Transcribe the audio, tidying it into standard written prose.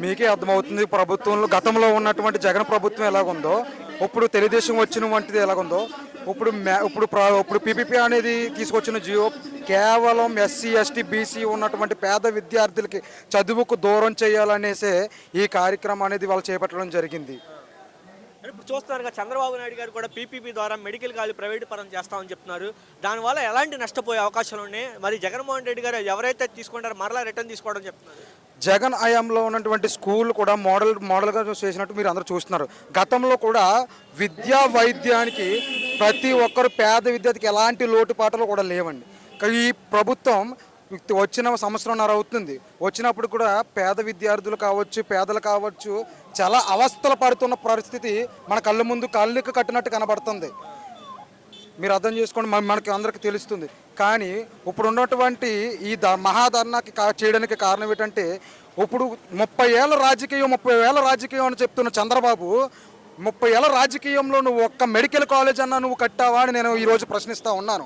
మీకే అర్థమవుతుంది ప్రభుత్వంలో గతంలో ఉన్నటువంటి జగన్ ప్రభుత్వం ఎలాగుందో, ఇప్పుడు తెలుగుదేశం వచ్చిన వంటిది ఎలాగుందో, ఇప్పుడు పీపీపీ అనేది తీసుకొచ్చిన జియో కేవలం ఎస్సీ ఎస్టీ బీసీ ఉన్నటువంటి పేద విద్యార్థులకి చదువుకు దూరం చేయాలనేసే ఈ కార్యక్రమం అనేది వాళ్ళు చేపట్టడం జరిగింది. ఇప్పుడు చూస్తున్నారు చంద్రబాబు నాయుడు గారు కూడా పీపీపీ ద్వారా మెడికల్ కాలేజ్ ప్రైవేట్ పరం చేస్తామని చెప్తున్నారు. దానివల్ల ఎలాంటి నష్టపోయే అవకాశాలు ఉన్నాయి? మరి జగన్మోహన్ రెడ్డి గారు ఎవరైతే తీసుకుంటారో మరలా రిటర్న్ తీసుకోవడం చెప్తున్నారు. జగన్ హయాంలో ఉన్నటువంటి స్కూల్ కూడా మోడల్గా చేసినట్టు మీరు అందరూ చూస్తున్నారు. గతంలో కూడా విద్యా వైద్యానికి ప్రతి ఒక్కరు పేద విద్యార్థికి ఎలాంటి లోటుపాట్లు కూడా లేవండి. ఈ ప్రభుత్వం వచ్చిన సంవత్సరంన్నర అవుతుంది. వచ్చినప్పుడు కూడా పేద విద్యార్థులు కావచ్చు, పేదలు కావచ్చు, చాలా అవస్థలు పడుతున్న పరిస్థితి మన కళ్ళ ముందు కళ్ళకి కట్టినట్టు కనబడుతుంది. మీరు అర్థం చేసుకోండి, మనకి అందరికీ తెలుస్తుంది. కానీ ఇప్పుడు ఉన్నటువంటి ఈ మహాధర్నాకి చేయడానికి కారణం ఏంటంటే, ఇప్పుడు 30 ఏళ్ళ రాజకీయం అని చెప్తున్న చంద్రబాబు 30 ఏళ్ళ రాజకీయంలో నువ్వు ఒక్క మెడికల్ కాలేజ్ అన్నా నువ్వు కట్టావా అని నేను ఈరోజు ప్రశ్నిస్తూ ఉన్నాను.